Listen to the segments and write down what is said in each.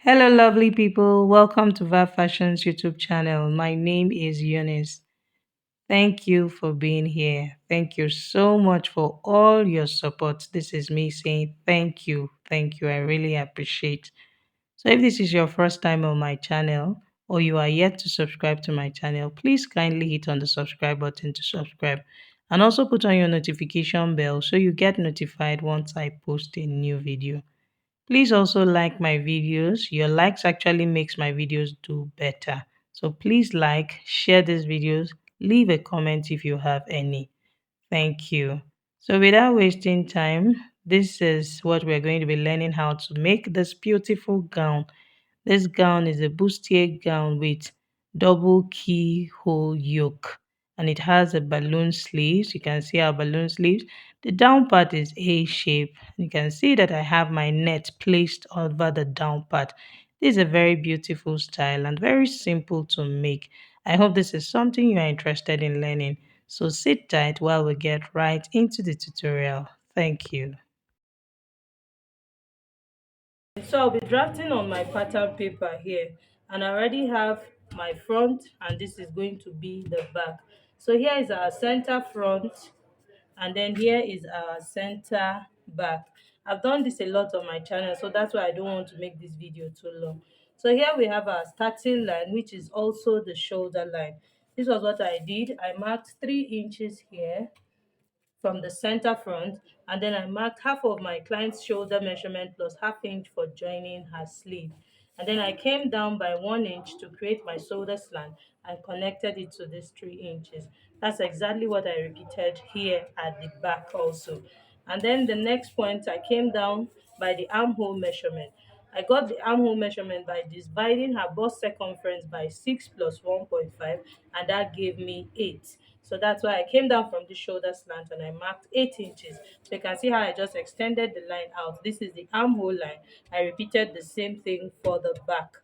Hello, lovely people. Welcome to Vav Fashion's YouTube channel. My name is Eunice. Thank you for being here. Thank you so much for all your support. This is me saying thank you. Thank you. I really appreciate. So, if this is your first time on my channel or you are yet to subscribe to my channel, please kindly hit on the subscribe button to subscribe and also put on your notification bell so you get notified once I post a new video. Please also like my videos. Your likes actually makes my videos do better. So please like, share these videos, leave a comment if you have any. Thank you. So without wasting time, this is what we're going to be learning how to make this beautiful gown. This gown is a bustier gown with double keyhole yoke, and it has a balloon sleeves. You can see our balloon sleeves. The down part is A shape. You can see that I have my net placed over the down part. This is a very beautiful style and very simple to make. I hope this is something you are interested in learning. So sit tight while we get right into the tutorial. Thank you. So I'll be drafting on my pattern paper here, and I already have my front, and this is going to be the back. So here is our center front, and then here is our center back. I've done this a lot on my channel, so that's why I don't want to make this video too long. So here we have our starting line, which is also the shoulder line. This was what I did. I marked 3 inches here from the center front, and then I marked half of my client's shoulder measurement plus half inch for joining her sleeve. And then I came down by 1 inch to create my shoulder slant and connected it to these 3 inches. That's exactly what I repeated here at the back also. And then the next point, I came down by the armhole measurement. I got the armhole measurement by dividing her bust circumference by 6 plus 1.5, and that gave me 8. So that's why I came down from the shoulder slant and I marked 8 inches. So you can see how I just extended the line out. This is the armhole line. I repeated the same thing for the back.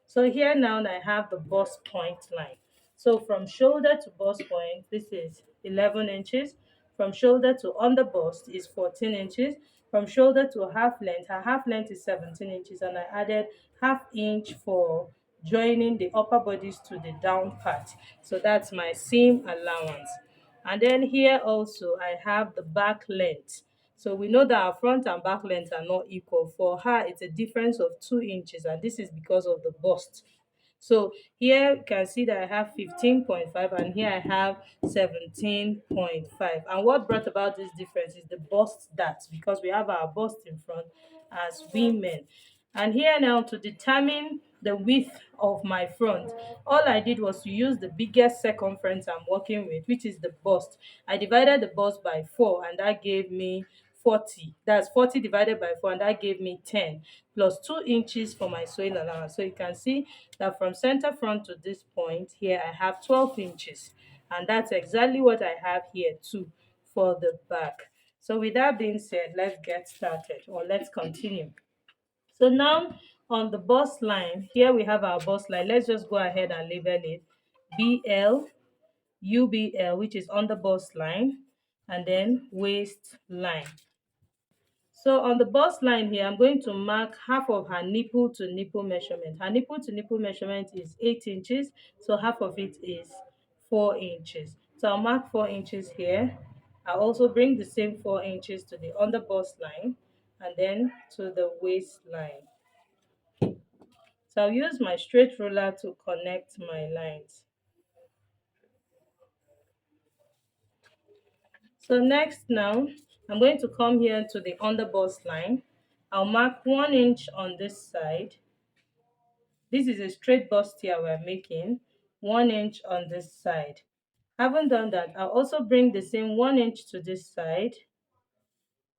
So here now I have the bust point line. So from shoulder to bust point, this is 11 inches. From shoulder to under bust is 14 inches. From shoulder to half length, her half length is 17 inches, and I added half inch for joining the upper bodice to the down part. So that's my seam allowance. And then here also I have the back length. So we know that our front and back length are not equal. For her, it's a difference of 2 inches, and this is because of the bust. So here you can see that I have 15.5 and here I have 17.5. And what brought about this difference is the bust dart, because we have our bust in front as women. And here now, to determine the width of my front, all I did was to use the biggest circumference I'm working with, which is the bust. I divided the bust by 4 and that gave me 40. That's 40 divided by 4, and that gave me 10 plus 2 inches for my sewing allowance. So you can see that from center front to this point here I have 12 inches, and that's exactly what I have here too for the back. So with that being said, let's get started, or let's continue. So now on the bust line, here we have our bust line. Let's just go ahead and label it BL, UBL, which is on the bust line, and then waist line. So on the bust line here, I'm going to mark half of her nipple to nipple measurement. Her nipple to nipple measurement is 8 inches, so half of it is 4 inches. So I'll mark 4 inches here. I'll also bring the same 4 inches to the under bust line and then to the waistline. So I'll use my straight ruler to connect my lines. So next now, I'm going to come here to the under bust line. I'll mark 1 inch on this side. This is a straight bustier we're making, 1 inch on this side. Having done that, I'll also bring the same 1 inch to this side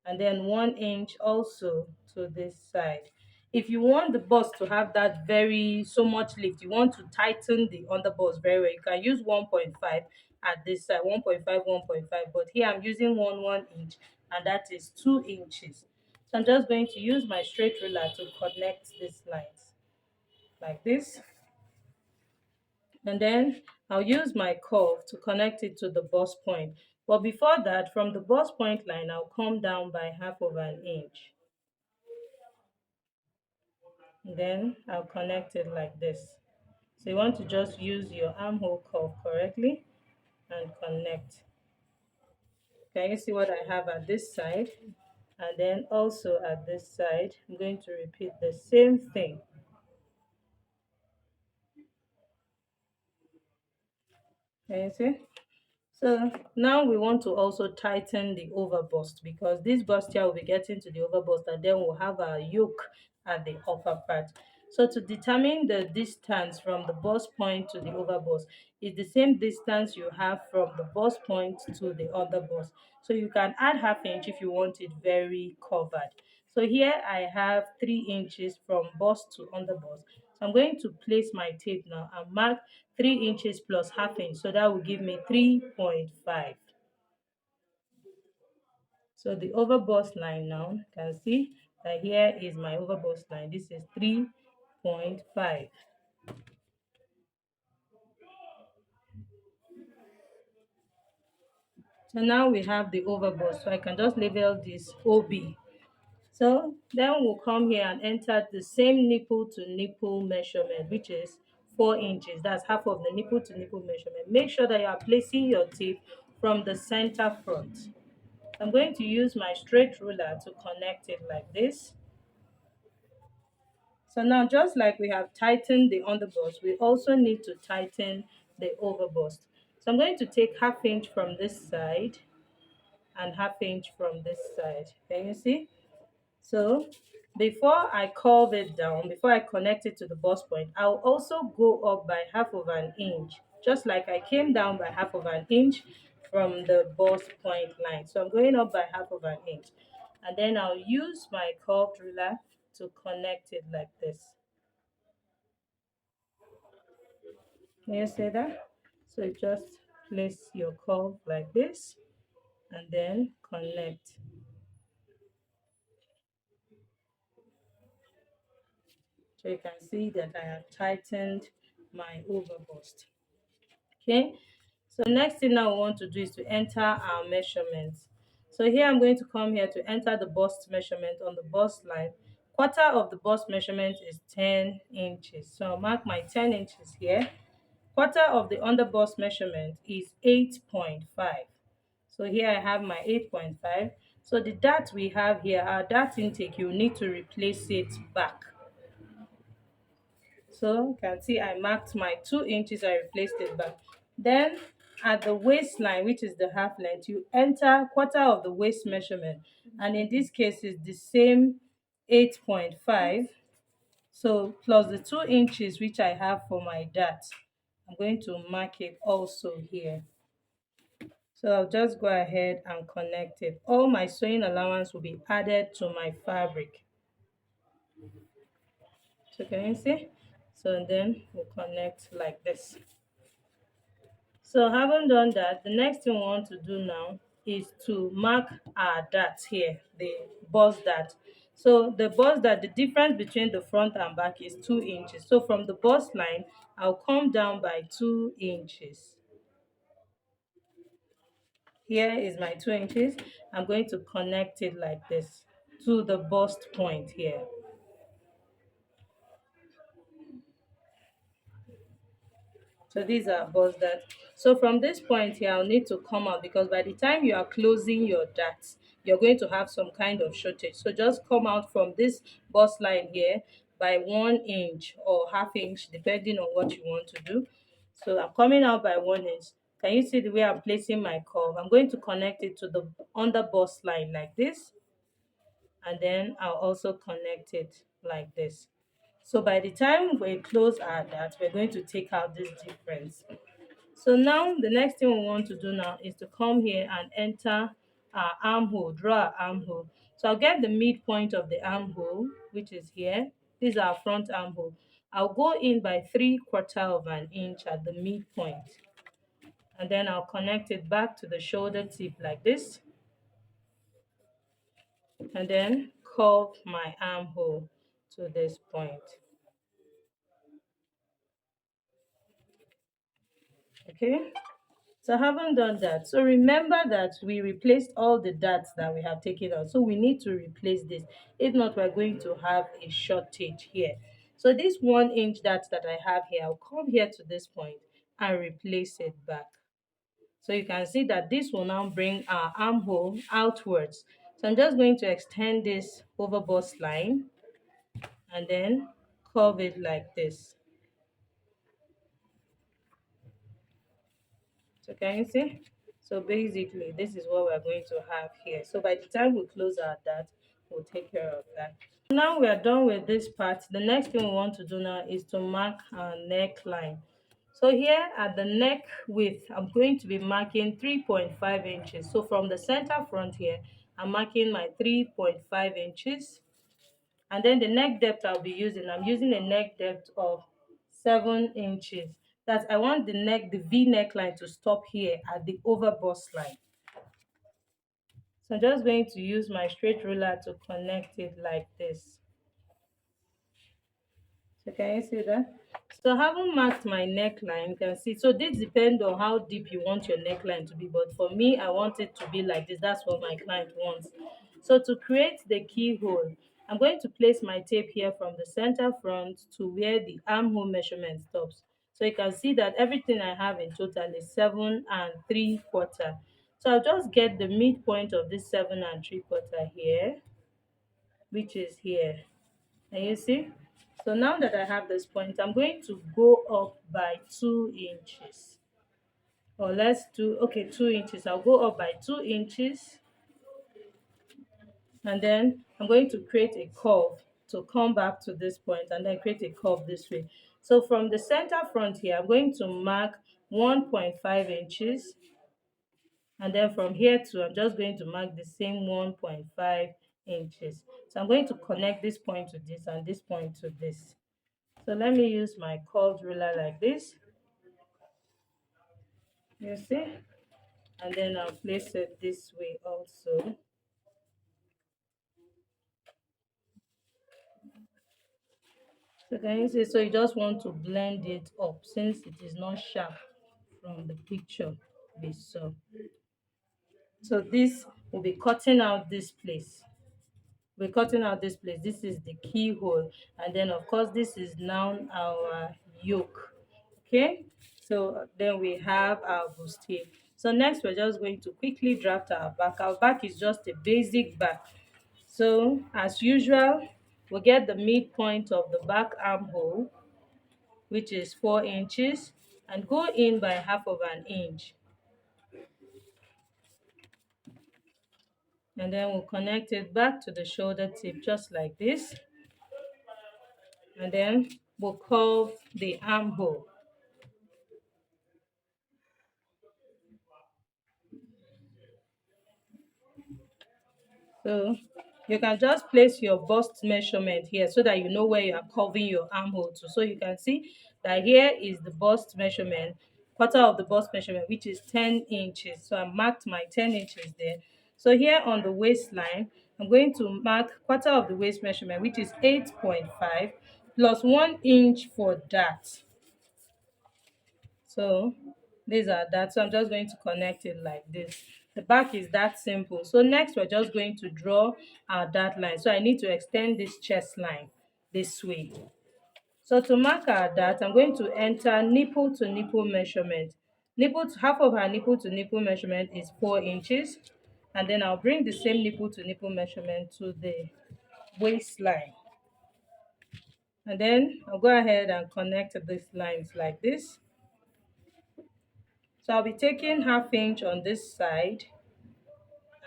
and then 1 inch also to this side. If you want the bust to have that very so much lift, you want to tighten the under bust very well, you can use 1.5 at this side, 1.5, 1.5. But here I'm using 1 inch, and that is 2 inches. So I'm just going to use my straight ruler to connect these lines like this. And then I'll use my curve to connect it to the bust point. But before that, from the bust point line, I'll come down by half of an inch. Then I'll connect it like this. So you want to just use your armhole curve correctly and connect. Can you see what I have at this side? And then also at this side, I'm going to repeat the same thing. Can you see? So now we want to also tighten the overbust, because this bustier will be getting to the overbust, and then we'll have our yoke at the upper part. So to determine the distance from the bust point to the overbust is the same distance you have from the bust point to the underbust. So you can add half inch if you want it very covered. So here I have 3 inches from bust to underbust. So I'm going to place my tape now and mark 3 inches plus half inch. So that will give me 3.5. So the overbust line now, you can see that here is my overbust line. This is 3.5. So now we have the overbust. So I can just label this OB. So then we'll come here and enter the same nipple to nipple measurement, which is 4 inches. That's half of the nipple to nipple measurement. Make sure that you are placing your tape from the center front. I'm going to use my straight ruler to connect it like this. So now, just like we have tightened the underbust, we also need to tighten the overbust. So I'm going to take half inch from this side and half inch from this side. Can you see? So before I curve it down, before I connect it to the bust point, I'll also go up by half of an inch, just like I came down by half of an inch from the bust point line. So I'm going up by half of an inch. And then I'll use my curved ruler to connect it like this. Can you see that? So you just place your curve like this and then connect. So you can see that I have tightened my overbust. Okay, so next thing now we want to do is to enter our measurements. So here I'm going to come here to enter the bust measurement on the bust line. Quarter of the bust measurement is 10 inches. So I'll mark my 10 inches here. Quarter of the under bust measurement is 8.5. So here I have my 8.5. So the dart we have here, our dart intake, you need to replace it back. So you can see I marked my 2 inches, I replaced it back. Then at the waistline, which is the half length, you enter quarter of the waist measurement. And in this case, it's the same 8.5. So plus the 2 inches which I have for my dart, I'm going to mark it also here. So I'll just go ahead and connect it. All my sewing allowance will be added to my fabric. So can you see? So then we'll connect like this. So having done that, the next thing we want to do now is to mark our dart here, the bust dart. So the bust dart, the difference between the front and back is 2 inches. So from the bust line, I'll come down by 2 inches. Here is my 2 inches. I'm going to connect it like this to the bust point here. So these are bust darts. So from this point here, I'll need to come out, because by the time you are closing your darts, you're going to have some kind of shortage. So just come out from this bust line here by 1 inch or half inch, depending on what you want to do. So I'm coming out by 1 inch. Can you see the way I'm placing my curve? I'm going to connect it to the under bust line like this, and then I'll also connect it like this. So by the time we close our dart, we're going to take out this difference. So now the next thing we want to do now is to come here and enter our armhole, draw our armhole. So I'll get the midpoint of the armhole, which is here. This is our front armhole. I'll go in by 3/4 of an inch at the midpoint. And then I'll connect it back to the shoulder tip like this. And then curve my armhole to this point. Okay. So I haven't done that. So remember that we replaced all the darts that we have taken out. So we need to replace this. If not, we're going to have a shortage here. So this 1 inch dart that I have here, I'll come here to this point and replace it back. So you can see that this will now bring our armhole outwards. So I'm just going to extend this over bust line and then curve it like this. So can you see? So basically, this is what we're going to have here. So by the time we close our dart, we'll take care of that. Now we are done with this part. The next thing we want to do now is to mark our neckline. So here at the neck width, I'm going to be marking 3.5 inches. So from the center front here, I'm marking my 3.5 inches. And then the neck depth I'm using a neck depth of 7 inches. That I want the V neckline to stop here at the over bust line. So I'm just going to use my straight ruler to connect it like this. So can you see that? So having marked my neckline, you can see, so this depends on how deep you want your neckline to be, but for me, I want it to be like this. That's what my client wants. So to create the keyhole, I'm going to place my tape here from the center front to where the armhole measurement stops. So you can see that everything I have in total is 7 3/4. So I'll just get the midpoint of this 7 3/4 here, which is here. And you see? So now that I have this point, I'm going to go up by 2 inches. Or let's do, okay, 2 inches. I'll go up by 2 inches. And then I'm going to create a curve to come back to this point and then create a curve this way. So from the center front here, I'm going to mark 1.5 inches. And then from here to, I'm just going to mark the same 1.5 inches. So I'm going to connect this point to this and this point to this. So let me use my curved ruler like this, you see, and then I'll place it this way also. So can you see? So you just want to blend it up since it is not sharp from the picture we saw. So this will be cutting out this place. We're cutting out this place. This is the keyhole, and then of course this is now our yoke. Okay, so then we have our bustier. So next we're just going to quickly draft our back. Our back is just a basic back. So as usual, we get the midpoint of the back armhole, which is 4 inches, and go in by half of an inch. And then we'll connect it back to the shoulder tip just like this. And then we'll curve the armhole. So you can just place your bust measurement here so that you know where you are curving your armhole to. So you can see that here is the bust measurement, quarter of the bust measurement, which is 10 inches. So I marked my 10 inches there. So here on the waistline, I'm going to mark quarter of the waist measurement, which is 8.5 plus 1 inch for that. So these are that. So I'm just going to connect it like this. The back is that simple. So next we're just going to draw our dart line. So I need to extend this chest line this way. So to mark our dart, I'm going to enter nipple to nipple measurement. Half of our nipple to nipple measurement is 4 inches. And then I'll bring the same nipple to nipple measurement to the waistline. And then I'll go ahead and connect these lines like this. So I'll be taking half inch on this side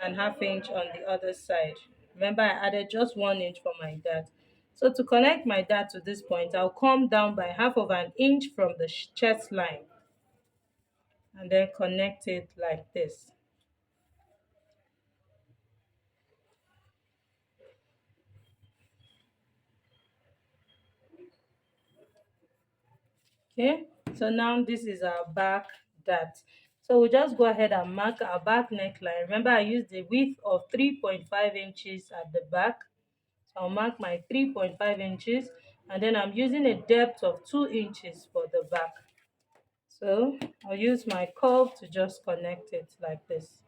and half inch on the other side. Remember, I added just 1 inch for my dart. So to connect my dart to this point, I'll come down by half of an inch from the chest line and then connect it like this. Okay, so now this is our back dart. So we'll just go ahead and mark our back neckline. Remember, I used the width of 3.5 inches at the back. So I'll mark my 3.5 inches, and then I'm using a depth of 2 inches for the back. So I'll use my curve to just connect it like this.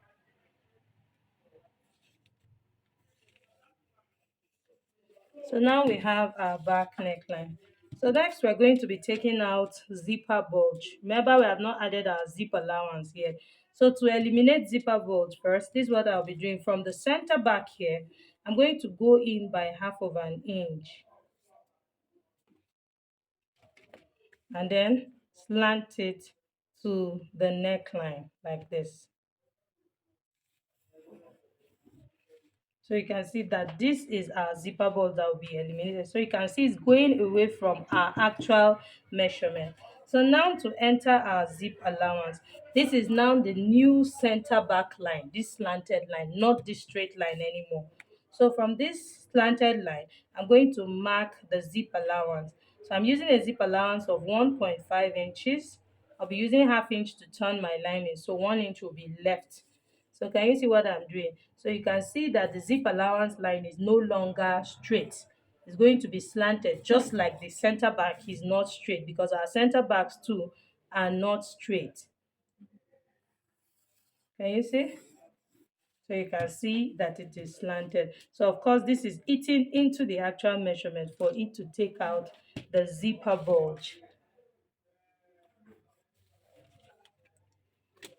So now we have our back neckline. So next we're going to be taking out zipper bulge. Remember, we have not added our zip allowance yet. So to eliminate zipper bulge first, this is what I'll be doing. From the center back here, I'm going to go in by half of an inch and then slant it to the neckline like this. So you can see that this is our zipper bolt that will be eliminated. So you can see it's going away from our actual measurement. So now to enter our zip allowance, this is now the new center back line, this slanted line, not this straight line anymore. So from this slanted line, I'm going to mark the zip allowance. So I'm using a zip allowance of 1.5 inches. I'll be using half inch to turn my lining, so 1 inch will be left. So can you see what I'm doing? So you can see that the zip allowance line is no longer straight. It's going to be slanted, just like the center back is not straight, because our center backs too are not straight. Can you see? So you can see that it is slanted. So of course this is eating into the actual measurement for it to take out the zipper bulge.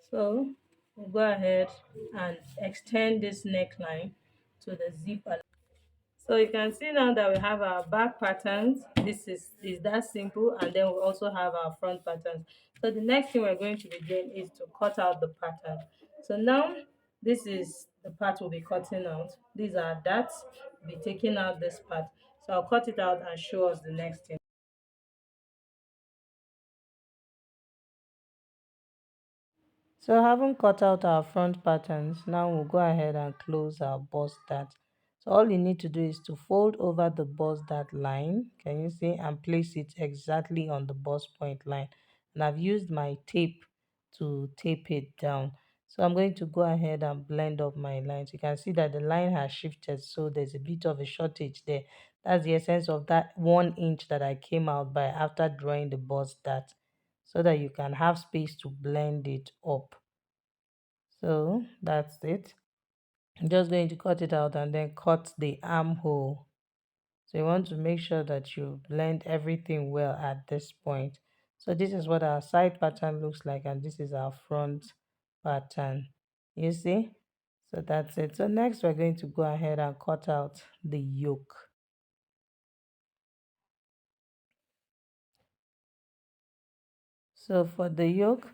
So we'll go ahead and extend this neckline to the zipper. So you can see now that we have our back patterns. This is that simple, and then we also have our front patterns. So the next thing we're going to be doing is to cut out the pattern. So now this is the part we'll be cutting out. These are darts. We'll be taking out this part. So I'll cut it out and show us the next thing. So having cut out our front patterns, now we'll go ahead and close our bust dart. So all you need to do is to fold over the bust dart line, can you see, and place it exactly on the bust point line. And I've used my tape to tape it down. So I'm going to go ahead and blend up my lines. You can see that the line has shifted, so there's a bit of a shortage there. That's the essence of that 1 inch that I came out by after drawing the bust dart, so that you can have space to blend it up. So that's it. I'm just going to cut it out and then cut the armhole. So you want to make sure that you blend everything well at this point. So this is what our side pattern looks like, and this is our front pattern. You see? So that's it. So next we're going to go ahead and cut out the yoke. So for the yoke,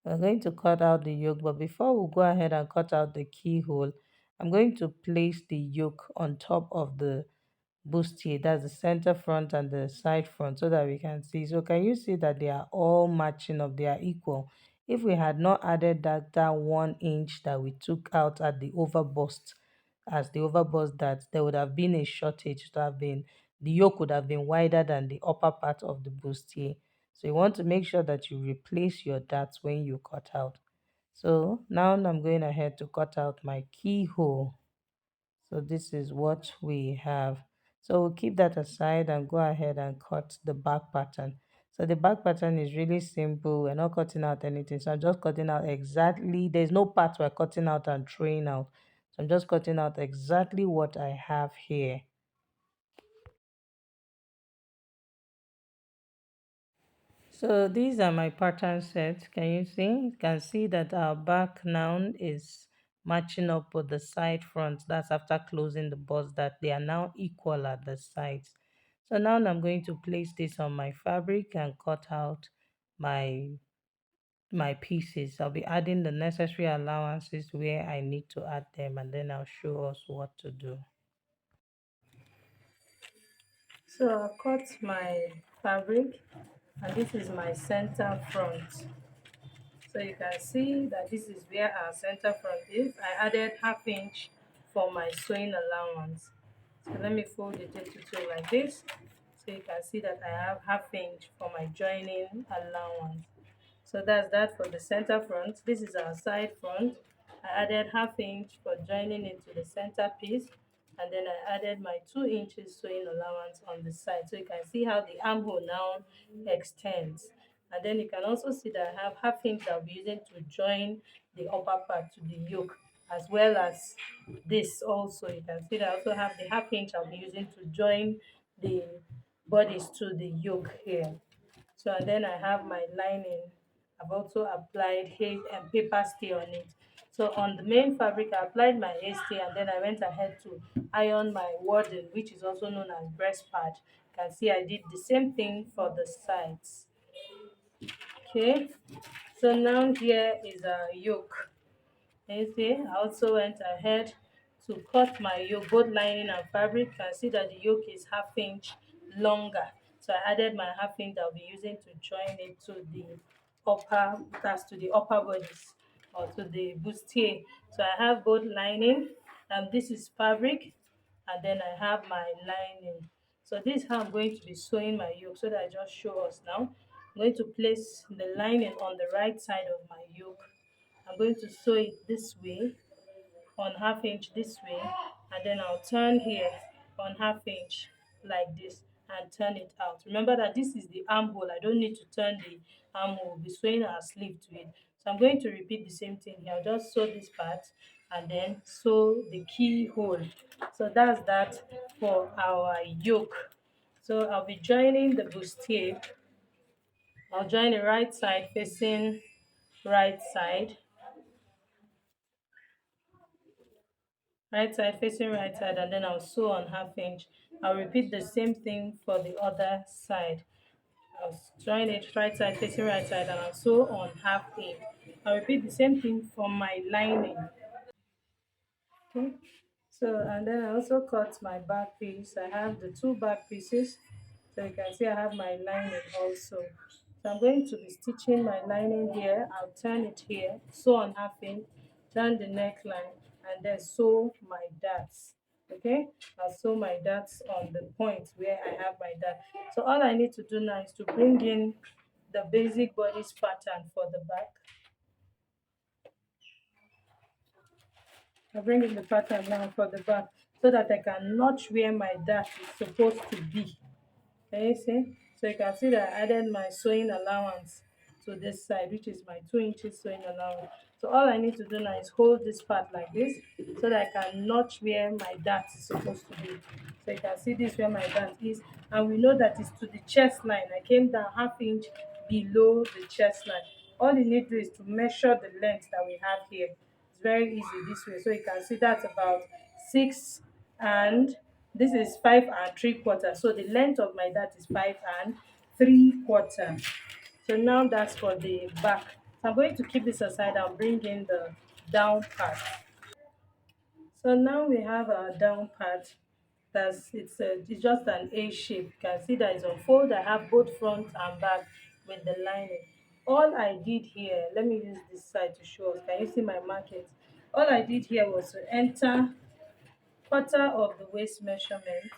we're going to cut out the yoke, but before we go ahead and cut out the keyhole, I'm going to place the yoke on top of the bustier, that's the center front and the side front, so that we can see. So can you see that they are all matching up, they are equal? If we had not added that 1 inch that we took out at the over bust, as the over bust, that there would have been a shortage, to have been, the yoke would have been wider than the upper part of the bustier. So you want to make sure that you replace your darts when you cut out. So now I'm going ahead to cut out my keyhole. So this is what we have. So we'll keep that aside and go ahead and cut the back pattern. So the back pattern is really simple. We're not cutting out anything. So I'm just cutting out exactly, there's no part we're cutting out and throwing out. So I'm just cutting out exactly what I have here. So these are my pattern sets. Can you see? You can see that our back now is matching up with the side front. That's after closing the bust, that they are now equal at the sides. So now I'm going to place this on my fabric and cut out my pieces. I'll be adding the necessary allowances where I need to add them, and then I'll show us what to do. So I'll cut my fabric, and this is my center front. So you can see that this is where our center front is. I added half inch for my sewing allowance. So let me fold it into two like this. So you can see that I have half inch for my joining allowance. So that's that for the center front. This is our side front. I added half inch for joining into the center piece, and then I added my 2 inches sewing allowance on the side. So you can see how the armhole now extends. And then you can also see that I have half inch I'll be using to join the upper part to the yoke, as well as this also. You can see that I also have the half inch I'll be using to join the bodice to the yoke here. So and then I have my lining. I've also applied hay and paper stay on it. So on the main fabric, I applied my hay stay, and then I went ahead to iron my wadding, which is also known as breast pad. You can see I did the same thing for the sides. Okay, so now here is a yoke. You see, I also went ahead to cut my yoke, both lining and fabric. You can see that the yoke is half inch longer. So I added my half inch I'll be using to join it to the upper, that's to the upper bodice or to the bustier. So I have both lining, and this is fabric, and then I have my lining. So this is how I'm going to be sewing my yoke, so that I just show us now. I'm going to place the lining on the right side of my yoke. I'm going to sew it this way, on half inch this way, and then I'll turn here on half inch like this and turn it out. Remember that this is the armhole. I don't need to turn the armhole. We'll be sewing our sleeve to it. So I'm going to repeat the same thing here. I'll just sew this part and then sew the keyhole. So that's that for our yoke. So I'll be joining the bustier. I'll join the right side facing right side, right side facing right side, and then I'll sew on half inch. I'll repeat the same thing for the other side. I'll join it right side facing right side, and I'll sew on half inch. I'll repeat the same thing for my lining. Okay, so and then I also cut my back piece. I have the two back pieces, so you can see I have my lining also. So I'm going to be stitching my lining here. I'll turn it here, sew on half inch, turn the neckline, and then sew my darts. Okay, I'll sew my darts on the point where I have my dart. So all I need to do now is to bring in the basic bodice pattern for the back. I bring in the pattern now for the back, so that I can notch where my dart is supposed to be. Can you see? So you can see that I added my sewing allowance to this side, which is my 2 inches sewing allowance. So all I need to do now is hold this part like this, so that I can notch where my dart is supposed to be. So you can see this where my dart is, and we know that it's to the chest line. I came down half inch below the chest line. All you need to do is to measure the length that we have here. It's very easy this way. So you can see that's about 6, and this is 5 3/4. So the length of my dart is 5 3/4. So now that's for the back. So I'm going to keep this aside and bring in the down part. So now we have our down part. It's just an A shape. You can see that it's on fold. I have both front and back with the lining. All I did here, let me use this side to show us. Can you see my markings? All I did here was to enter quarter of the waist measurement.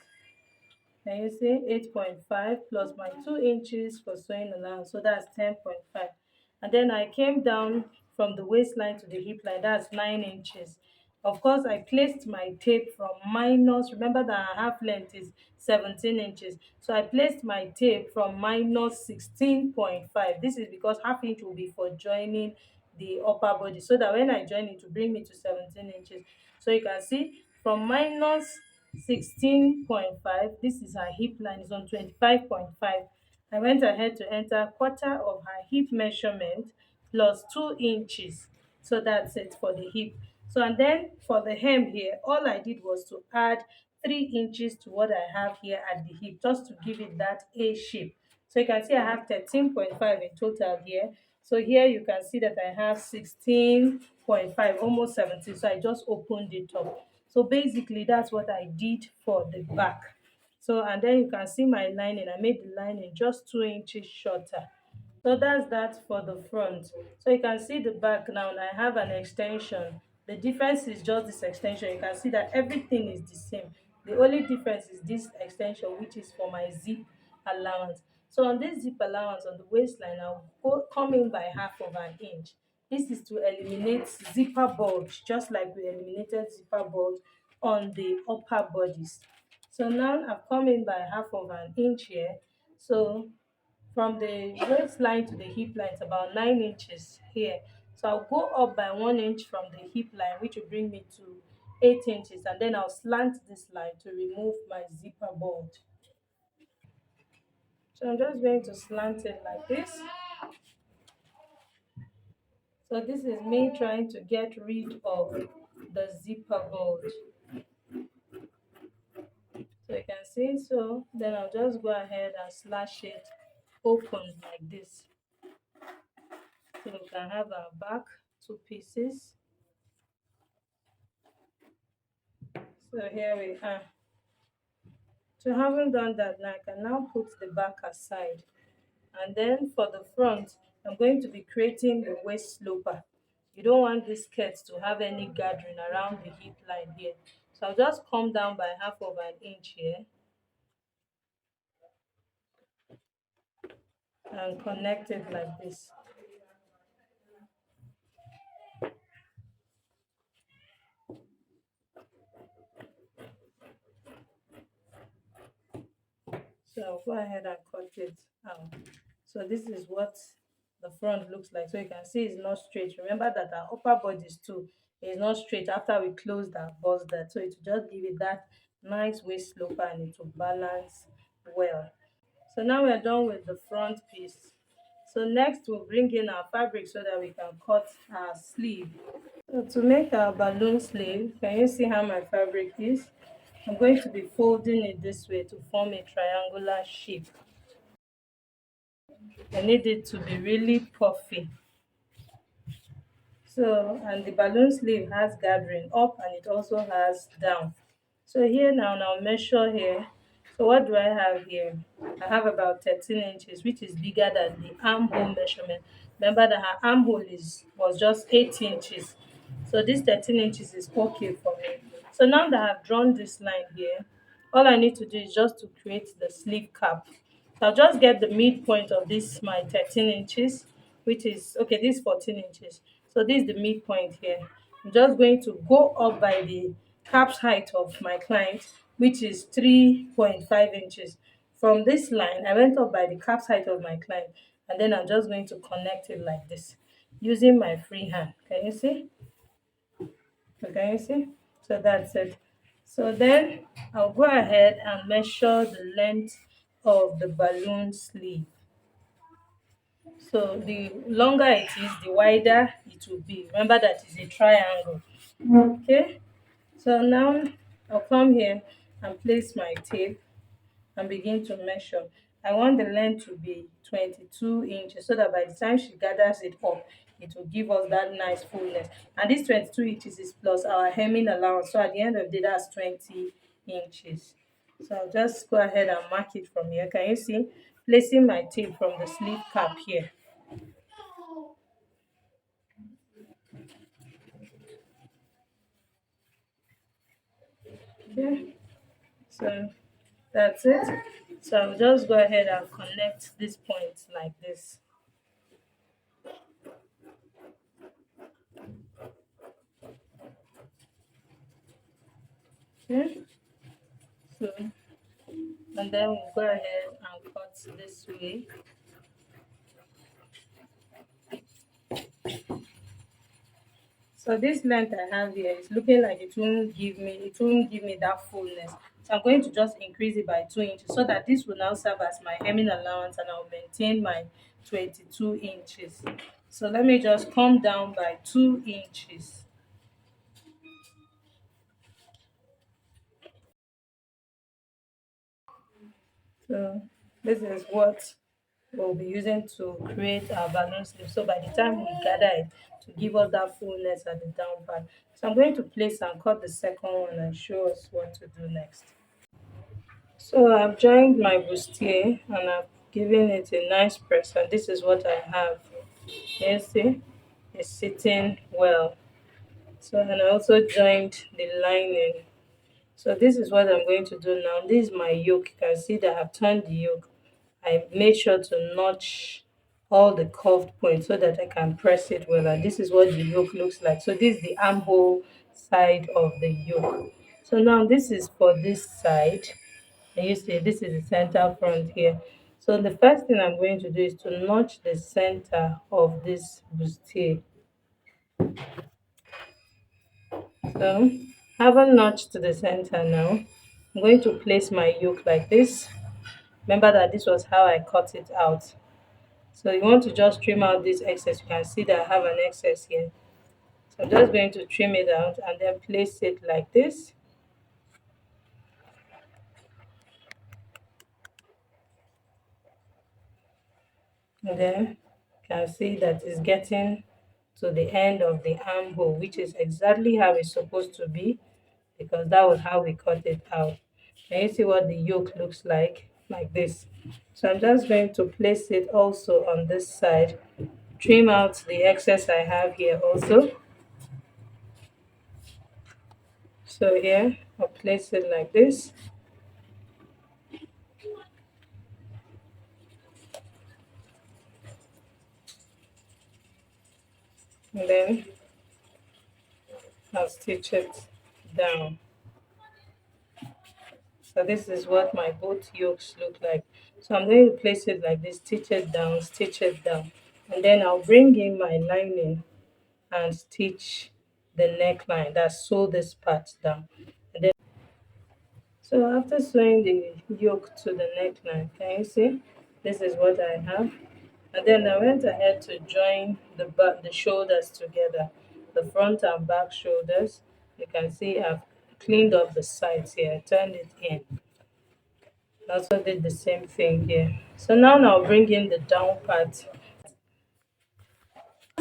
Can you see 8.5 plus my 2 inches for sewing allowance, so that's 10.5. And then I came down from the waistline to the hip line, that's 9 inches. Of course, I placed my tape from minus, remember that our half length is 17 inches. So I placed my tape from minus 16.5. This is because half inch will be for joining the upper body, so that when I join it will bring me to 17 inches. So you can see from minus 16.5, this is her hip line, is on 25.5. I went ahead to enter quarter of her hip measurement plus 2 inches. So that's it for the hip. So and then for the hem here, all I did was to add 3 inches to what I have here at the hip, just to give it that A shape. So you can see I have 13.5 in total here. So here you can see that I have 16.5, almost 17. So I just opened it up. So basically that's what I did for the back. So and then you can see my lining. I made the lining just 2 inches shorter. So that's that for the front. So you can see the back now, and I have an extension. The difference is just this extension. You can see that everything is the same. The only difference is this extension, which is for my zip allowance. So on this zip allowance on the waistline, I'll come in by half of an inch. This is to eliminate zipper bulge, just like we eliminated zipper bulge on the upper bodies. So now I've come in by half of an inch here. So from the waistline to the hip line it's about 9 inches here. So I'll go up by 1 inch from the hip line, which will bring me to 8 inches, and then I'll slant this line to remove my zipper board. So I'm just going to slant it like this. So this is me trying to get rid of the zipper board. So you can see, so then I'll just go ahead and slash it open like this. So we can have our back two pieces. So here we are. So having done that, now I can now put the back aside. And then for the front, I'm going to be creating the waist sloper. You don't want this skirt to have any gathering around the hip line here. So I'll just come down by half of an inch here and connect it like this. So I'll go ahead and cut it out. So this is what the front looks like. So you can see it's not straight. Remember that our upper bodice too is not straight after we closed our bust that. So it will just give it that nice waist slope and it will balance well. So now we're done with the front piece. So next we'll bring in our fabric so that we can cut our sleeve. So to make our balloon sleeve, can you see how my fabric is? I'm going to be folding it this way to form a triangular shape. I need it to be really puffy. So, and the balloon sleeve has gathering up and it also has down. So here now measure here. So what do I have here? I have about 13 inches, which is bigger than the armhole measurement. Remember that her armhole was just 8 inches. So this 13 inches is okay for me. So now that I've drawn this line here, all I need to do is just to create the sleeve cap. So I'll just get the midpoint of this my 13 inches, which is okay, this is 14 inches. So this is the midpoint here. I'm just going to go up by the cap's height of my client, which is 3.5 inches. From this line, I went up by the cap's height of my client, and then I'm just going to connect it like this using my free hand. Can you see? Can you see? So that's it. So then I'll go ahead and measure the length of the balloon sleeve. So the longer it is, the wider it will be. Remember that is a triangle. Okay. So now I'll come here and place my tape and begin to measure. I want the length to be 22 inches so that by the time she gathers it up, it will give us that nice fullness. And this 22 inches is plus our hemming allowance. So at the end of the day, that's 20 inches. So I'll just go ahead and mark it from here. Can you see? Placing my tape from the sleeve cap here. Okay. So that's it. So I'll just go ahead and connect these points like this. Okay. So and then we'll go ahead and cut this way. So this length I have here is looking like it won't give me that fullness. So I'm going to just increase it by 2 inches so that this will now serve as my hemming allowance and I'll maintain my 22 inches. So let me just come down by 2 inches. So this is what we'll be using to create our balloon sleeve. So by the time we gather it to give us that fullness at the down part. So I'm going to place and cut the second one and show us what to do next. So I've joined my bustier and I've given it a nice press and this is what I have. You see, it's sitting well. So and I also joined the lining. So this is what I'm going to do now. This is my yoke. You can see that I've turned the yoke. I made sure to notch all the curved points so that I can press it well. And this is what the yoke looks like. So this is the armhole side of the yoke. So now this is for this side. And you see this is the center front here. So the first thing I'm going to do is to notch the center of this bustier. So having notched to the center now, I'm going to place my yoke like this. Remember that this was how I cut it out. So you want to just trim out this excess. You can see that I have an excess here. So I'm just going to trim it out and then place it like this. And then you can see that it's getting to the end of the armhole, which is exactly how it's supposed to be because that was how we cut it out. Can you see what the yoke looks like this? So I'm just going to place it also on this side, trim out the excess I have here also. So here, I'll place it like this. And then I'll stitch it down. So this is what my both yokes look like. So I'm going to place it like this, stitch it down, and then I'll bring in my lining and stitch the neckline. That's sew this part down. And then, so after sewing the yoke to the neckline, can you see? This is what I have. And then I went ahead to join the shoulders together, the front and back shoulders. You can see I've cleaned up the sides here, turned it in. I also did the same thing here. So now I'll bring in the down part.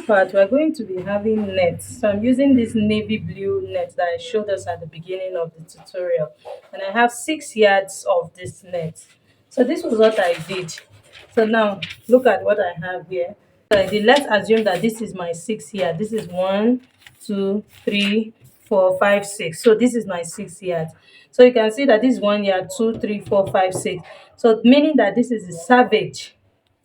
We're going to be having nets. So I'm using this navy blue net that I showed us at the beginning of the tutorial. And I have 6 yards of this net. So this was what I did. So now look at what I have here. So I did, let's assume that this is my 6 yard. This is 1, 2, 3, 4, 5, 6. So this is my 6 yards. So you can see that this is 1 yard, 2, 3, 4, 5, 6. So meaning that this is the savage,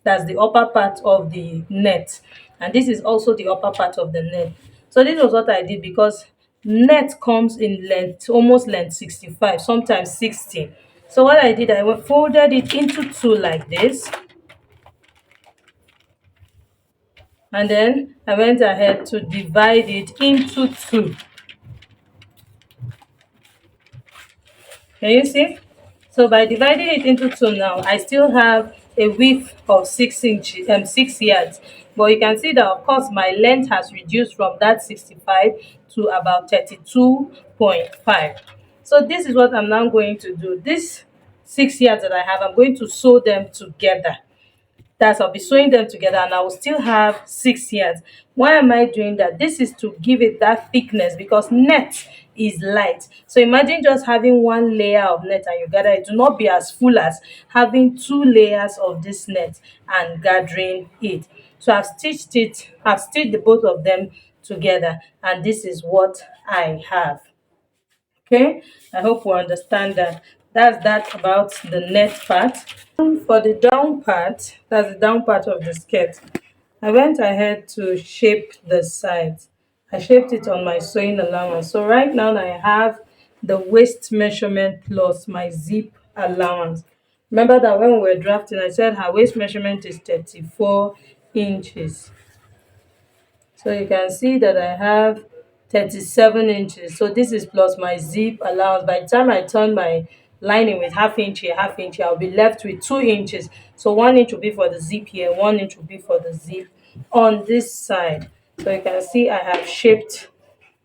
that's the upper part of the net, and this is also the upper part of the net. So this was what I did because net comes in length, almost length 65, sometimes 60. So what I did, I folded it into two like this, and then I went ahead to divide it into two. Can you see? So by dividing it into two now, I still have a width of 6 inches, 6 yards. But you can see that of course my length has reduced from that 65 to about 32.5. So this is what I'm now going to do. This 6 yards that I have, I'm going to sew them together. That's, I'll be sewing them together and I will still have 6 yards. Why am I doing that? This is to give it that thickness because net is light. So imagine just having one layer of net and you gather it. Do not be as full as having 2 layers of this net and gathering it. So I've stitched the both of them together, and this is what I have. Okay, I hope we understand that. That's that about the net part. For the down part, that's the down part of the skirt, I went ahead to shape the sides. I shaped it on my sewing allowance. So right now I have the waist measurement plus my zip allowance. Remember that when we were drafting, I said her waist measurement is 34 inches. So you can see that I have 37 inches. So this is plus my zip allowance. By the time I turn my lining with half inch here, half inch here, I'll be left with 2 inches. So 1 inch will be for the zip here, 1 inch will be for the zip on this side. So you can see I have shaped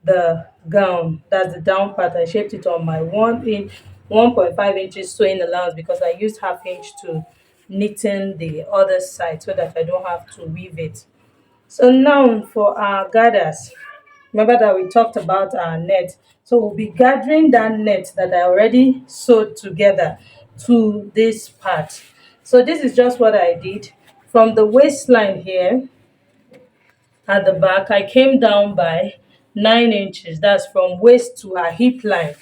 the gown. That's the down part. I shaped it on my 1.5 inches sewing allowance because I used half inch to knitting the other side so that I don't have to weave it. So now for our gathers, remember that we talked about our net. So we'll be gathering that net that I already sewed together to this part. So this is just what I did. From the waistline here at the back, I came down by 9 inches. That's from waist to our hip line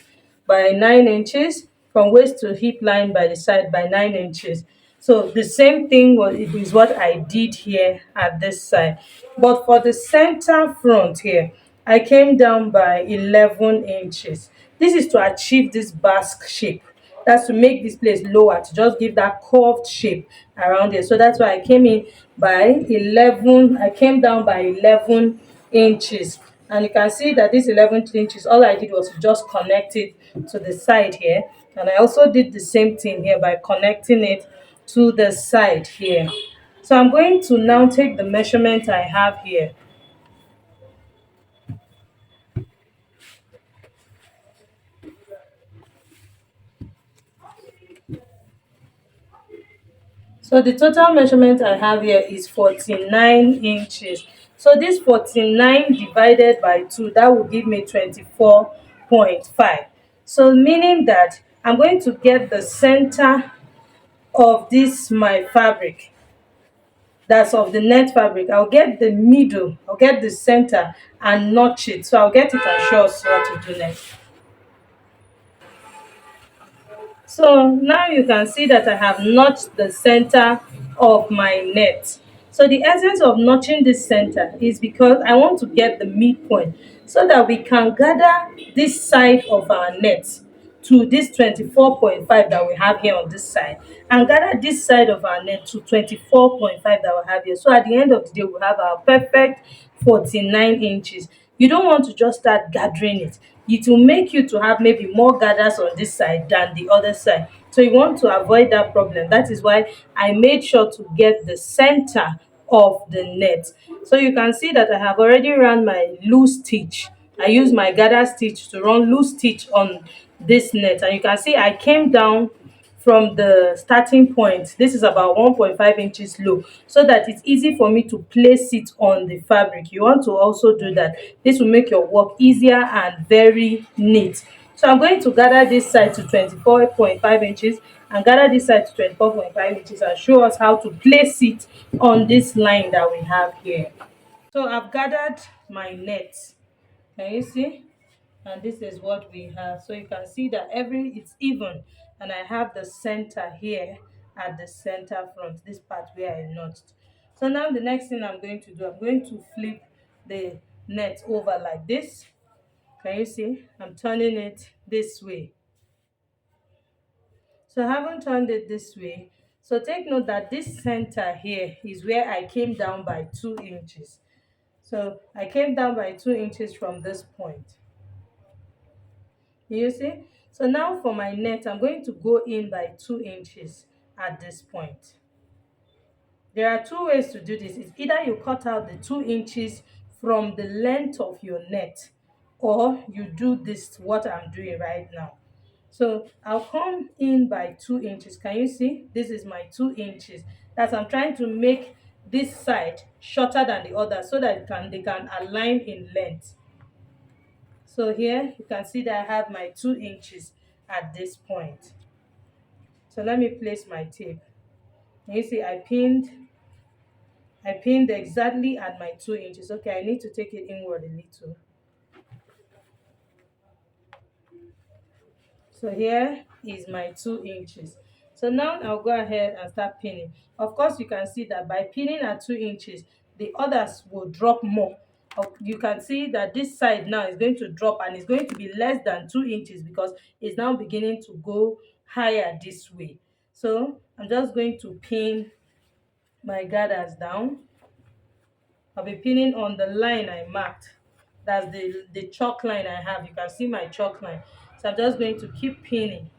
by 9 inches, from waist to hip line by the side by 9 inches. So the same thing is what I did here at this side. But for the center front here, I came down by 11 inches. This is to achieve this basque shape. That's to make this place lower, to just give that curved shape around it. So that's why I came in by 11, I came down by 11 inches. And you can see that this 11 inches, all I did was to just connect it to the side here. And I also did the same thing here by connecting it to the side here. So I'm going to now take the measurement I have here. So the total measurement I have here is 49 inches. So this 49 divided by 2, that will give me 24.5. So meaning that I'm going to get the center of this my fabric, that's of the net fabric. I'll get the middle, I'll get the center and notch it. So I'll get it and show us what to do next. So now you can see that I have notched the center of my net. So the essence of notching this center is because I want to get the midpoint so that we can gather this side of our net to this 24.5 that we have here on this side, and gather this side of our net to 24.5 that we have here. So at the end of the day, we have our perfect 49 inches. You don't want to just start gathering it. It will make you to have maybe more gathers on this side than the other side. So you want to avoid that problem. That is why I made sure to get the center of the net. So you can see that I have already run my loose stitch. I use my gather stitch to run loose stitch on this net, and you can see I came down from the starting point. This is about 1.5 inches low, so that it's easy for me to place it on the fabric. You want to also do that. This will make your work easier and very neat. So I'm going to gather this side to 24.5 inches and gather this side to 24.5 inches and show us how to place it on this line that we have here. So I've gathered my net. Can you see? And this is what we have. So you can see that it's even, and I have the center here at the center front, this part where I notched. So now the next thing I'm going to do, I'm going to flip the net over like this. Can you see? I'm turning it this way. So I haven't turned it this way. So take note that this center here is where I came down by 2 inches. So I came down by 2 inches from this point. You see? So now for my net, I'm going to go in by 2 inches at this point. There are two ways to do this. It's either you cut out the 2 inches from the length of your net, or you do this, what I'm doing right now. So I'll come in by 2 inches. Can you see? This is my 2 inches. That's, I'm trying to make this side shorter than the other so that they can align in length. So here you can see that I have my 2 inches at this point. So let me place my tape. You see I pinned exactly at my 2 inches. Okay, I need to take it inward a little. So here is my 2 inches. So now I'll go ahead and start pinning. Of course, you can see that by pinning at 2 inches, the others will drop more. You can see that this side now is going to drop, and it's going to be less than 2 inches because it's now beginning to go higher this way. So I'm just going to pin my gathers down. I'll be pinning on the line I marked. That's the chalk line I have. You can see my chalk line. So I'm just going to keep pinning.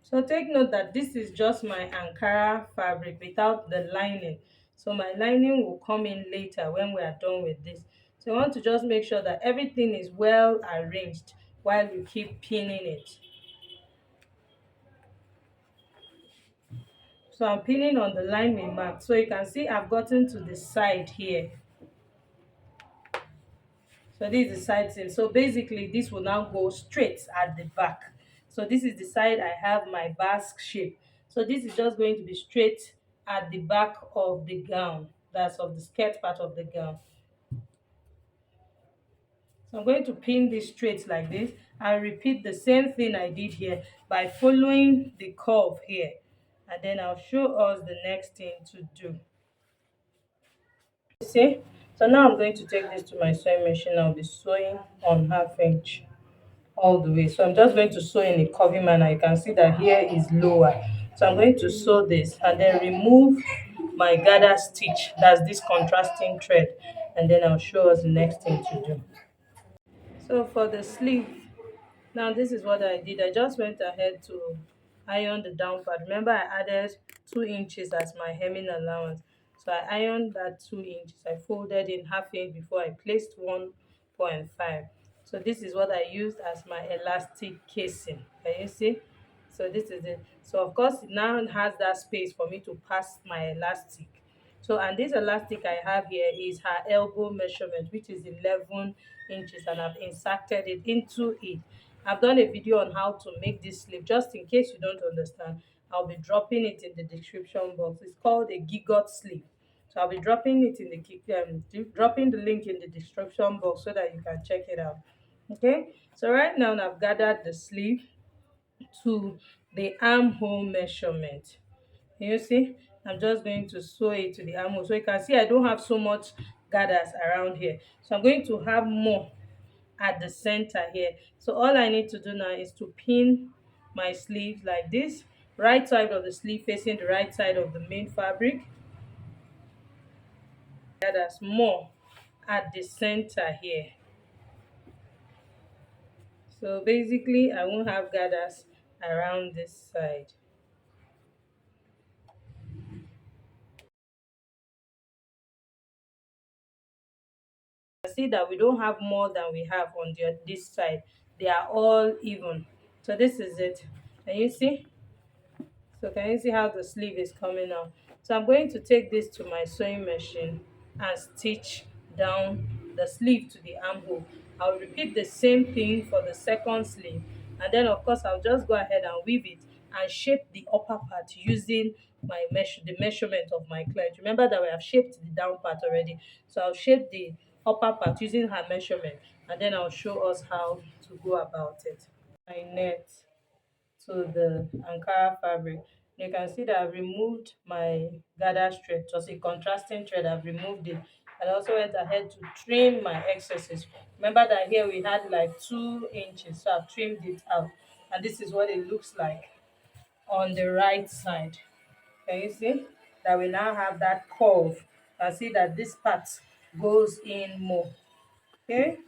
So take note that this is just my Ankara fabric without the lining. So my lining will come in later when we are done with this. So I want to just make sure that everything is well arranged while you keep pinning it. So I'm pinning on the line we marked. So you can see I've gotten to the side here. So this is the side seam. So basically this will now go straight at the back. So this is the side I have my basque shape. So this is just going to be straight at the back of the gown. That's of the skirt part of the gown. So I'm going to pin this straight like this and repeat the same thing I did here by following the curve here. And then I'll show us the next thing to do. See? So now I'm going to take this to my sewing machine. I'll be sewing on 1/2 inch all the way. So I'm just going to sew in a curvy manner. You can see that here is lower. So I'm going to sew this and then remove my gather stitch. That's this contrasting thread. And then I'll show us the next thing to do. So for the sleeve, now this is what I did. I just went ahead to iron the down part. Remember I added 2 inches as my hemming allowance. So I ironed that 2 inches. I folded in 1/2 inch before I placed 1.5. So this is what I used as my elastic casing. Can you see? So this is it. So of course it now has that space for me to pass my elastic. So and this elastic I have here is her elbow measurement, which is 11 inches, and I've inserted it into it. I've done a video on how to make this sleeve. Just in case you don't understand, I'll be dropping it in the description box. It's called a gigot sleeve. So I'll be dropping it in the dropping the link in the description box so that you can check it out. Okay, so right now I've gathered the sleeve to the armhole measurement. You see, I'm just going to sew it to the armhole. So you can see I don't have so much gathers around here. So I'm going to have more at the center here. So all I need to do now is to pin my sleeve like this. Right side of the sleeve facing the right side of the main fabric. Gathers more at the center here. So basically I won't have gathers around this side. See that we don't have more than we have on this side. They are all even. So this is it. Can you see? So can you see how the sleeve is coming out? So I'm going to take this to my sewing machine and stitch down the sleeve to the armhole. I'll repeat the same thing for the second sleeve, and then of course I'll just go ahead and weave it and shape the upper part using the measurement of my client. Remember that we have shaped the down part already, so I'll shape the upper part using her measurement, and then I'll show us how to go about it. My net to the Ankara fabric. You can see that I've removed my gather thread. It was a contrasting thread. I've removed it. And I also went ahead to trim my excesses. Remember that here we had like 2 inches, so I've trimmed it out. And this is what it looks like on the right side. Can you see that we now have that curve? You can see that this part goes in more. Okay,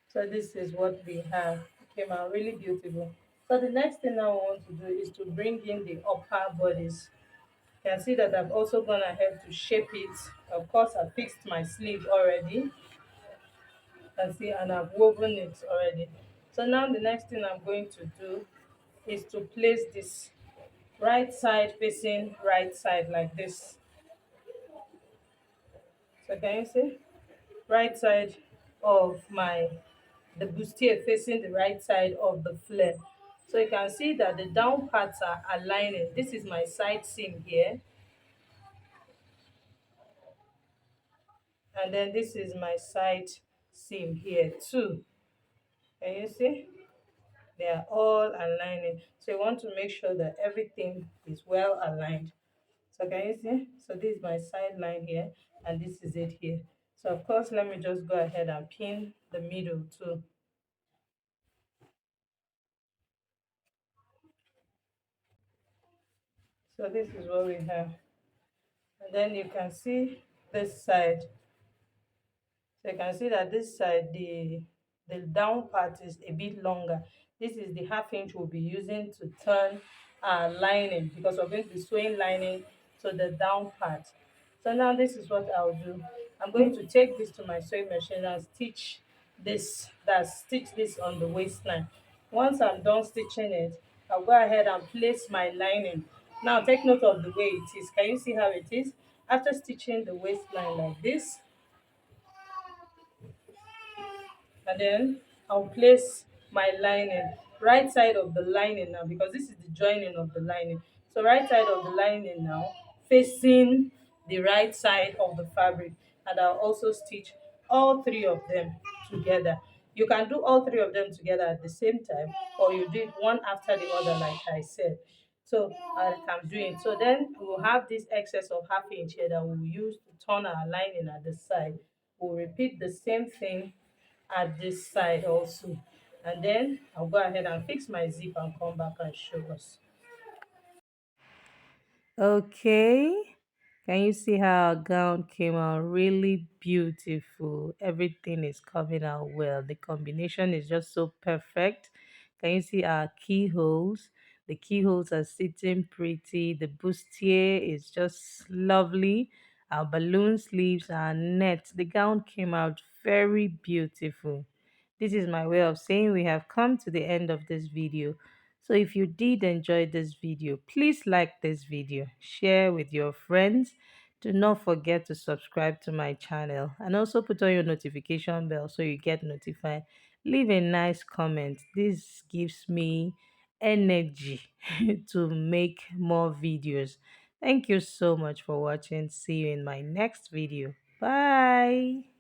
so this is what we have. It came out really beautiful. So the next thing I want to do is to bring in the upper bodice. You can see that I've also gone ahead to shape it. Of course, I fixed my sleeve already. You can see, and I've woven it already. So now the next thing I'm going to do is to place this right side facing right side like this. So can you see? Right side of the bustier facing the right side of the flare. So you can see that the down parts are aligning. This is my side seam here, and then this is my side seam here too. Can you see? They are all aligning. So you want to make sure that everything is well aligned. So can you see? So this is my side line here, and this is it here. So of course, let me just go ahead and pin the middle too. So this is what we have. And then you can see this side. So you can see that this side, the down part is a bit longer. This is the 1/2 inch we'll be using to turn our lining, because we're going to be sewing lining to the down part. So now this is what I'll do. I'm going to take this to my sewing machine and stitch this on the waistline. Once I'm done stitching it, I'll go ahead and place my lining. Now take note of the way it is. Can you see how it is? After stitching the waistline like this, and then I'll place my lining right side of the lining now, because this is the joining of the lining. So right side of the lining now facing the right side of the fabric, and I'll also stitch all three of them together. You can do all three of them together at the same time, or you do it one after the other, like I said. So like I'm doing. So then we'll have this excess of half inch here that we'll use to turn our lining at the side. We'll repeat the same thing at this side also. And then I'll go ahead and fix my zip and come back and show us. Okay. Can you see how our gown came out really beautiful? Everything is coming out well. The combination is just so perfect. Can you see our keyholes? The keyholes are sitting pretty. The bustier is just lovely. Our balloon sleeves are net. The gown came out very beautiful. This is my way of saying we have come to the end of this video. So if you did enjoy this video, please like this video, share with your friends. Do not forget to subscribe to my channel and also put on your notification bell so you get notified. Leave a nice comment. This gives me energy to make more videos. Thank you so much for watching. See you in my next video. Bye.